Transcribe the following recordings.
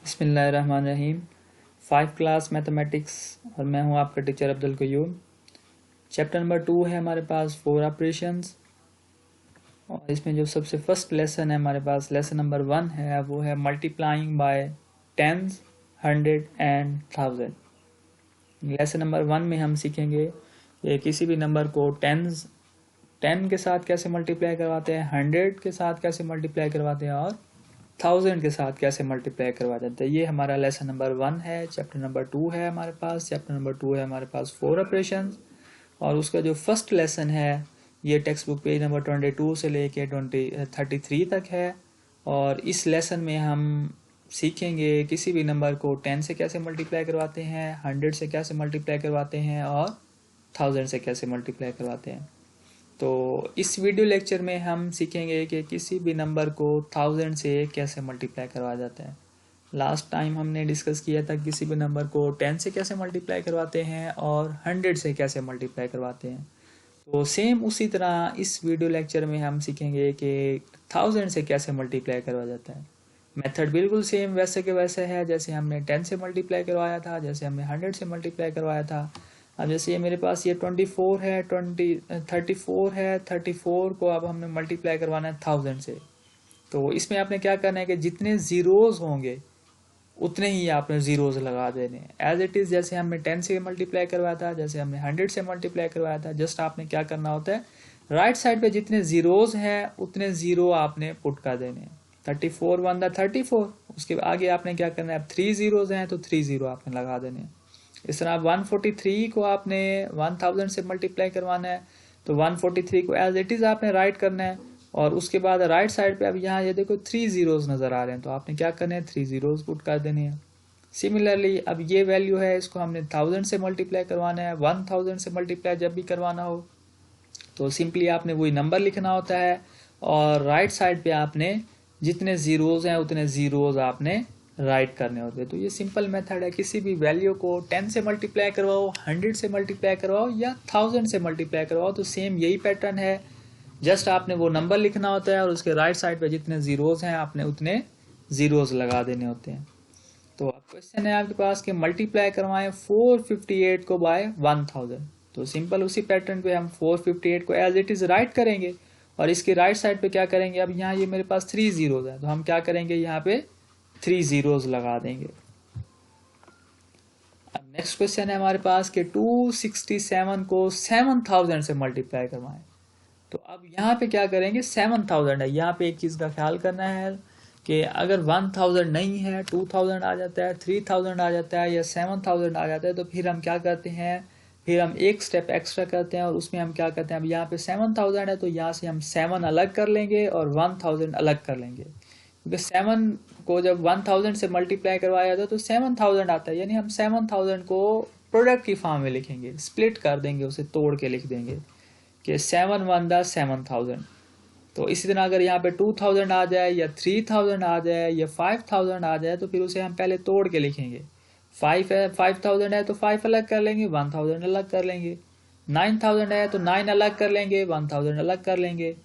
बिस्मिल्लाहिर्रहमानिर्रहीम। 5 class mathematics और मैं हूं आपका teacher Abdul Qayyum. Chapter number 2 है हमारे पास 4 ऑपरेशंस, और इसमें जो सबसे फर्स्ट लेसन है हमारे पास लेसन नंबर 1 है, वो है multiplying by tens, 100 and 1000। Lesson number 1 में हम सीखेंगे कि किसी भी नंबर को 10 के साथ कैसे मल्टीप्लाई करवाते हैं, 100 के साथ कैसे मल्टीप्लाई करवाते हैं और 1000 के साथ कैसे मल्टीप्लाई करवा देते हैं। ये हमारा लेसन नंबर 1 है। चैप्टर नंबर 2 है हमारे पास। चैप्टर नंबर 2 है हमारे पास 4 ऑपरेशंस, और उसका जो फर्स्ट लेसन है ये टेक्स्ट बुक पेज नंबर 22 से लेके 33 तक है। और इस लेसन में हम सीखेंगे किसी भी नंबर को 10 से कैसे मल्टीप्लाई करवाते हैं, 100 से कैसे मल्टीप्लाई करवाते हैं और 1000 से कैसे मल्टीप्लाई करवाते हैं। तो इस वीडियो लेक्चर में हम सीखेंगे कि किसी भी नंबर को 1000 से कैसे मल्टीप्लाई करवाया जाता है। लास्ट टाइम हमने डिस्कस किया था किसी भी नंबर को 10 से कैसे मल्टीप्लाई करवाते हैं और 100 से कैसे मल्टीप्लाई करवाते हैं। तो सेम उसी तरह इस वीडियो लेक्चर में हम सीखेंगे कि 1000 से कैसे मल्टीप्लाई करवाया जाता है। मेथड बिल्कुल सेम वैसे के वैसे है जैसे हमने 10 से मल्टीप्लाई करवाया था, जैसे हमने 100 से मल्टीप्लाई करवाया था। अब जैसे ये मेरे पास ये 34 है, 34 है, 34 को अब हमने मल्टीप्लाई करवाना है 1000 से। तो इसमें आपने क्या करना है कि जितने ज़ीरोज़ होंगे उतने ही आपने ज़ीरोज़ लगा देने हैं एज इट इज़। जैसे हमने 10 से मल्टीप्लाई करवाया था, जैसे हमने 100 से मल्टीप्लाई करवाया था, जस्ट आपने क्या करना होता है, राइट साइड पे जितने ज़ीरोज़ हैं उतने ज़ीरो आपने पुट कर देने हैं। 34 1 34, उसके आगे आपने क्या करना है, अब 3 ज़ीरोज़ हैं तो 3 ज़ीरो आपने लगा देने हैं। इस तरह 143 को आपने 1000 से मल्टीप्लाई करवाना है, तो 143 को एज इट इज़ आपने राइट करना है। और उसके बाद राइट साइड पे अब यहाँ ये देखो 3 ज़ीरोज़ नज़र आ रहे हैं, तो आपने क्या करना है, 3 ज़ीरोज़ पुट कर देने हैं। सिमिलरली अब ये वैल्यू है, इसको हमने 1000 से मल्टीप्लाई करवाना है। 1000 से मल्टीप्लाई जब भी करवाना हो तो सिंपली आपने वही नंबर लिखना होता है, और राइट साइड पे आपने जितने ज़ीरोज़ हैं उतने ज़ीरोज़ आपने राइट करने होते हैं। तो ये सिंपल मेथड है। किसी भी वैल्यू को 10 से मल्टीप्लाई करवाओ, 100 से मल्टीप्लाई करवाओ या 1000 से मल्टीप्लाई करवाओ, तो सेम यही पैटर्न है। जस्ट आपने वो नंबर लिखना होता है और उसके राइट साइड पे जितने ज़ीरोज़ हैं आपने उतने ज़ीरोज़ लगा देने होते हैं। तो अब क्वेश्चन है आपके पास कि मल्टीप्लाई करवाएं 458 को बाय 1000। तो सिंपल उसी पैटर्न पे हम 458 को एज इट इज़ राइट करेंगे, और इसके राइट साइड पे क्या करेंगे, अब यहाँ ये मेरे पास 3 ज़ीरोज़ है तो हम क्या करेंगे, यहाँ पे 3 ज़ीरोज़ लगा देंगे। अब नेक्स्ट क्वेश्चन है हमारे पास कि 267 को 7000 से मल्टीप्लाई करवाएं। तो अब यहाँ पे क्या करेंगे, 7000 है, यहाँ पे एक चीज़ का ख्याल करना है कि अगर 1000 नहीं है, 2000 आ जाता है, 3000 आ जाता है या 7000 आ जाता है, तो फिर हम क्या करते हैं, फिर हम एक स्टेप एक्स्ट्रा करते हैं और उसमें हम क्या करते हैं, अब यहाँ पे 7000 है तो यहाँ से हम 7 अलग कर लेंगे और 1000 अलग कर लेंगे, क्योंकि 7 को जब 1000 से मल्टीप्लाई करवाया जाता है तो 7000 आता है, यानी हम 7000 को प्रोडक्ट की फॉर्म में लिखेंगे, स्प्लिट कर देंगे, उसे तोड़ के लिख देंगे कि 7 1 दा 7000। तो इसी तरह अगर यहाँ पे 2000 आ जाए या 3000 आ जाए या 5000 आ जाए तो फिर उसे हम पहले तोड़ के लिखेंगे। 5 है, 5000 है तो 5 अलग कर लेंगे, 1000 अलग कर लेंगे। 9000 है तो 9 अलग कर लेंगे, 1000 अलग कर लेंगे।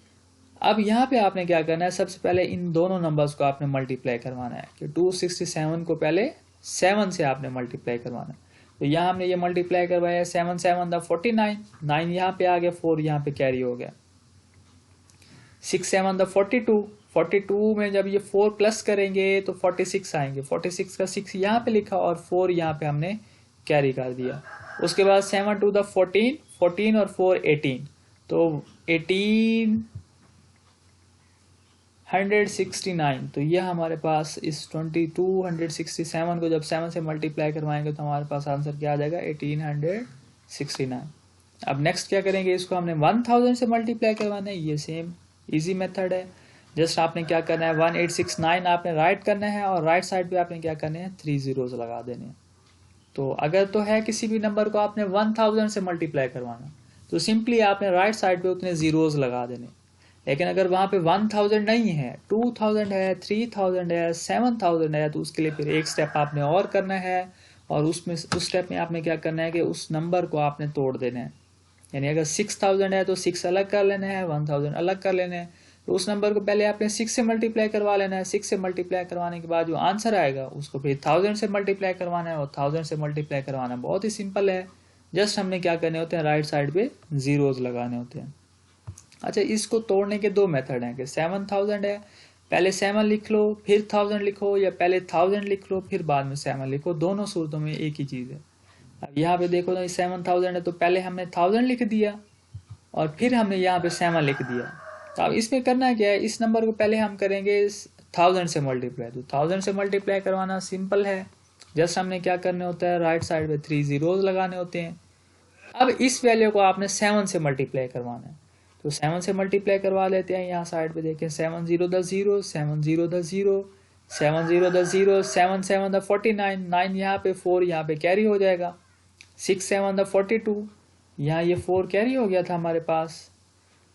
अब यहाँ पे आपने क्या करना है, सबसे पहले इन दोनों नंबर्स को आपने मल्टीप्लाई करवाना है कि 267 को पहले 7 से आपने मल्टीप्लाई करवाना है। तो यहाँ हमने ये मल्टीप्लाई करवाया, 7 7 दा 49, 9 यहाँ पे आ गया, 4 यहाँ पे कैरी हो गया, 6 7 दा 42, 42 में जब ये 4 प्लस करेंगे तो 46 आएंगे, 46 का 6 यहाँ पे लिखा और 4 यहाँ पे हमने कैरी कर दिया। उसके बाद 7 2 दा 14, 14 और 4 18, तो 18 169। तो यह हमारे पास इस 2267 को जब 7 से मल्टीप्लाई करवाएंगे तो हमारे पास आंसर क्या आ जाएगा, 1869। अब नेक्स्ट क्या करेंगे, इसको हमने 1000 से मल्टीप्लाई करवाना है। ये सेम इजी मेथड है, जस्ट आपने क्या करना है, 1869 आपने राइट करना है और राइट साइड पे आपने क्या करना है, 3 ज़ीरोज़ लगा देने हैं। तो अगर तो है किसी भी नंबर को आपने 1000 से मल्टीप्लाई करवाना तो सिंपली आपने राइट साइड पे उतने ज़ीरोज़ लगा देने। लेकिन अगर वहाँ पे 1000 नहीं है, 2000 है, 3000 है, 7000 है, तो उसके लिए फिर एक स्टेप आपने और करना है, और उसमें उस स्टेप में आपने क्या करना है कि उस नंबर को आपने तोड़ देना है। यानी अगर 6000 है तो 6 अलग कर लेना है, 1000 अलग कर लेना है। तो उस नंबर को पहले आपने 6 से मल्टीप्लाई करवा लेना है। 6 से मल्टीप्लाई करवाने के बाद जो आंसर आएगा उसको फिर 1000 से मल्टीप्लाई करवाना है, और 1000 से मल्टीप्लाई करवाना बहुत ही सिंपल है। जस्ट हमने क्या करने होते हैं, राइट साइड पे जीरोज लगाने होते हैं। अच्छा, इसको तोड़ने के दो मेथड हैं कि 7000 है, पहले 7 लिख लो फिर 1000 लिखो, या पहले 1000 लिख लो फिर बाद में 7 लिखो। दोनों सूरतों में एक ही चीज़ है। अब यहाँ पे देखो ना, 7000 है तो पहले हमने 1000 लिख दिया और फिर हमने यहाँ पे 7 लिख दिया। तो अब इसमें करना क्या है, इस नंबर को पहले हम करेंगे 1000 से मल्टीप्लाई। तो 1000 से मल्टीप्लाई करवाना सिंपल है। जस्ट हमने क्या करने होता है, राइट साइड पे 3 जीरोज लगाने होते हैं। अब इस वैल्यू को आपने 7 से मल्टीप्लाई करवाना है, तो 7 से मल्टीप्लाई करवा लेते हैं। यहाँ साइड पे देखें, 7 0 10 0, 7 0 10 0, 7 0 10 0, 7 7 49, 9 यहाँ पे 4 यहाँ पे कैरी हो जाएगा, 6 7 42, यहाँ ये 4 कैरी हो गया था हमारे पास,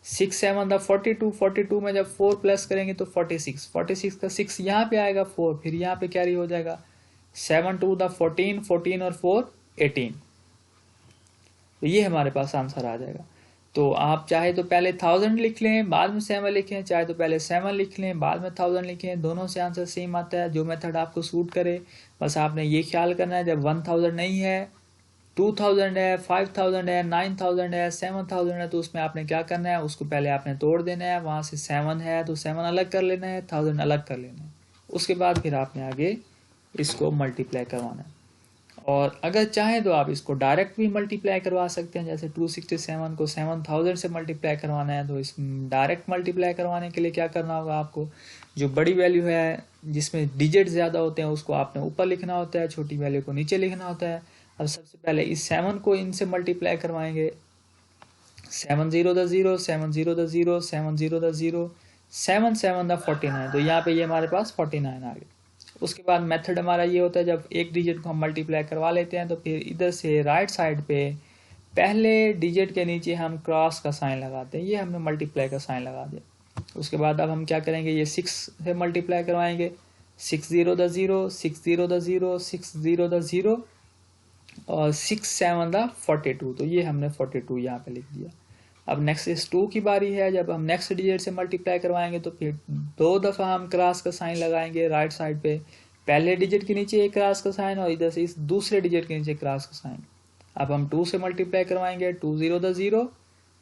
6 7 42, 42 में जब 4 प्लस करेंगे तो 46, 46 का 6 यहाँ पे आएगा, 4 फिर यहाँ पे कैरी हो जाएगा, 7 2 14, 14 और 4 18। तो ये हमारे पास आंसर आ जाएगा। तो आप चाहे तो पहले 1000 लिख लें बाद में 7 लिखें, चाहे तो पहले 7 लिख लें बाद में 1000 लिखें, दोनों से आंसर सेम आता है। जो मेथड आपको सूट करे, बस आपने ये ख्याल करना है जब 1000 नहीं है, 2000 है, 5000 है, 9000 है, 7000 है, तो उसमें आपने क्या करना है, उसको पहले आपने तोड़ देना है। वहाँ से 7 है तो 7 अलग कर लेना है, 1000 अलग कर लेना है। उसके बाद फिर आपने आगे इसको मल्टीप्लाई करवाना है। और अगर चाहें तो आप इसको डायरेक्ट भी मल्टीप्लाई करवा सकते हैं। जैसे 267 को 7000 से मल्टीप्लाई करवाना है, तो इस डायरेक्ट मल्टीप्लाई करवाने के लिए क्या करना होगा, आपको जो बड़ी वैल्यू है जिसमें डिजिट ज़्यादा होते हैं उसको आपने ऊपर लिखना होता है, छोटी वैल्यू को नीचे लिखना होता है। अब सबसे पहले इस 7 को इनसे मल्टीप्लाई करवाएंगे, 7 0 10 0, 7 0 10 0, 7 0 10 0, 7 7 49, तो यहाँ पे ये हमारे पास 49 आ गया। उसके बाद मेथड हमारा ये होता है, जब एक डिजिट को हम मल्टीप्लाई करवा लेते हैं तो फिर इधर से राइट साइड पे पहले डिजिट के नीचे हम क्रॉस का साइन लगाते हैं। ये हमने मल्टीप्लाई का साइन लगा दिया। उसके बाद अब हम क्या करेंगे, ये 6 से मल्टीप्लाई करवाएंगे, 6 0 10 0, 6 0 10 0, 6 0 10 0 और 6 7 42, तो ये हमने 42 यहाँ पे लिख दिया। अब नेक्स्ट इस 2 की बारी है। जब हम नेक्स्ट डिजिट से मल्टीप्लाई करवाएंगे तो फिर 2 दफ़ा हम क्रॉस का साइन लगाएंगे राइट साइड पे, पहले डिजिट के नीचे एक क्रॉस का साइन और इधर से इस दूसरे डिजिट के नीचे क्रॉस का साइन। अब हम 2 से मल्टीप्लाई करवाएंगे, 2 0 10 0,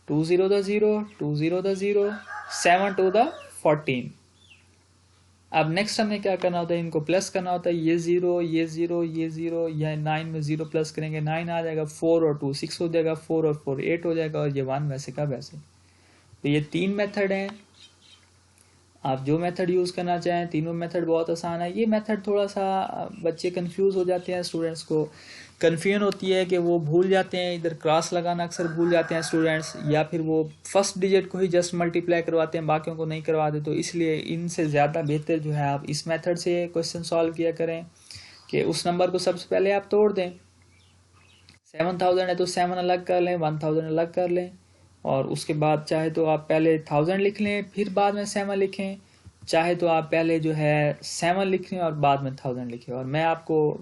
2 0 10 0, 2 0 10 0, 7 2 14। अब नेक्स्ट हमें क्या करना होता है, इनको प्लस करना होता है। ये 0 ये 0 ये 0, यह 9 में 0 प्लस करेंगे 9 आ जाएगा, 4 और 2 6 हो जाएगा, 4 और 4 8 हो जाएगा, और ये 1 वैसे का वैसे। तो ये 3 मेथड हैं। आप जो मेथड यूज़ करना चाहें, तीनों मेथड बहुत आसान है। ये मेथड थोड़ा सा बच्चे कंफ्यूज हो जाते हैं, स्टूडेंट्स को कन्फ्यूजन होती है कि वो भूल जाते हैं, इधर क्रॉस लगाना अक्सर भूल जाते हैं स्टूडेंट्स, या फिर वो फर्स्ट डिजिट को ही जस्ट मल्टीप्लाई करवाते हैं, बाकियों को नहीं करवाते। तो इसलिए इनसे ज़्यादा बेहतर जो है आप इस मेथड से क्वेश्चन सॉल्व किया करें कि उस नंबर को सबसे पहले आप तोड़ दें। 7000 है तो 7 अलग कर लें, 1000 अलग कर लें, और उसके बाद चाहे तो आप पहले 1000 लिख लें फिर बाद में 7 लिखें, चाहे तो आप पहले जो है 7 लिख लें और बाद में 1000 लिखें। और मैं आपको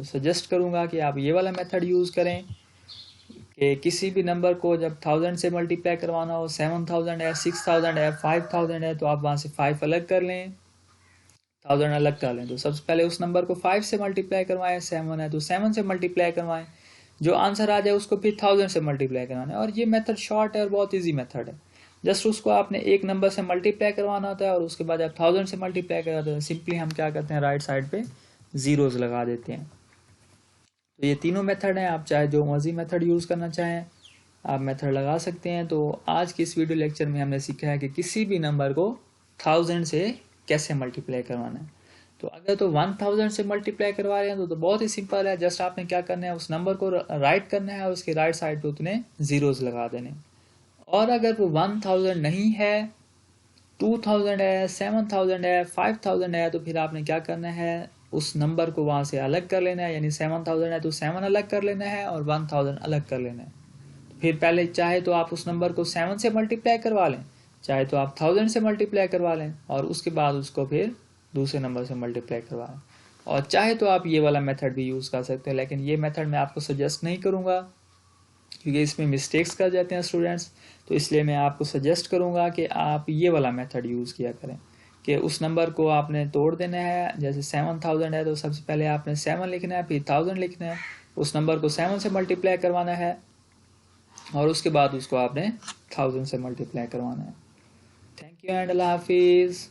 सजेस्ट करूंगा कि आप ये वाला मेथड यूज़ करें कि किसी भी नंबर को जब 1000 से मल्टीप्लाई करवाना हो, 7000 है, 6000 है, 5000 है, तो आप वहाँ से 5 अलग कर लें, 1000 अलग कर लें। तो सबसे पहले उस नंबर को 5 से मल्टीप्लाई करवाएं, 7 है तो 7 से मल्टीप्लाई करवाएं, जो आंसर आ जाए उसको फिर 1000 से मल्टीप्लाई करवाना है। और ये मेथड शॉर्ट है और बहुत इजी मेथड है। जस्ट उसको आपने एक नंबर से मल्टीप्लाई करवाना होता है और उसके बाद जब 1000 से मल्टीप्लाई करवाते हैं सिंपली हम क्या करते हैं, राइट साइड पे जीरोज लगा देते हैं। तो ये तीनों मेथड हैं। आप चाहे जो मर्जी मेथड यूज़ करना चाहें आप मेथड लगा सकते हैं। तो आज की इस वीडियो लेक्चर में हमने सीखा है कि किसी भी नंबर को 1000 से कैसे मल्टीप्लाई करवाना है। तो अगर तो 1000 से मल्टीप्लाई करवा रहे हैं तो बहुत ही सिंपल है। जस्ट आपने क्या करना है, उस नंबर को राइट करना है और उसके राइट साइड पे उतने जीरोज लगा देने। और अगर वो 1000 नहीं है, 2000 है, 7000 है, 5000 है, तो फिर आपने क्या करना है, उस नंबर को वहाँ से अलग कर लेना है। यानी 7000 है तो 7 अलग कर लेना है और 1000 अलग कर लेना है। फिर पहले चाहे तो आप उस नंबर को 7 से मल्टीप्लाई करवा लें, चाहे तो आप 1000 से मल्टीप्लाई करवा लें, और उसके बाद उसको फिर दूसरे नंबर से मल्टीप्लाई करवाएं। और चाहे तो आप ये वाला मेथड भी यूज़ कर सकते हैं, लेकिन ये मेथड मैं आपको सजेस्ट नहीं करूँगा क्योंकि इसमें मिस्टेक्स कर जाते हैं स्टूडेंट्स। तो इसलिए मैं आपको सजेस्ट करूँगा कि आप ये वाला मेथड यूज़ किया करें कि उस नंबर को आपने तोड़ देना है। जैसे 7000 है तो सबसे पहले आपने 7 लिखना है, फिर 1000 लिखना है, उस नंबर को 7 से मल्टीप्लाई करवाना है और उसके बाद उसको आपने 1000 से मल्टीप्लाई करवाना है। थैंक यू एंड अल्लाह हाफिज़।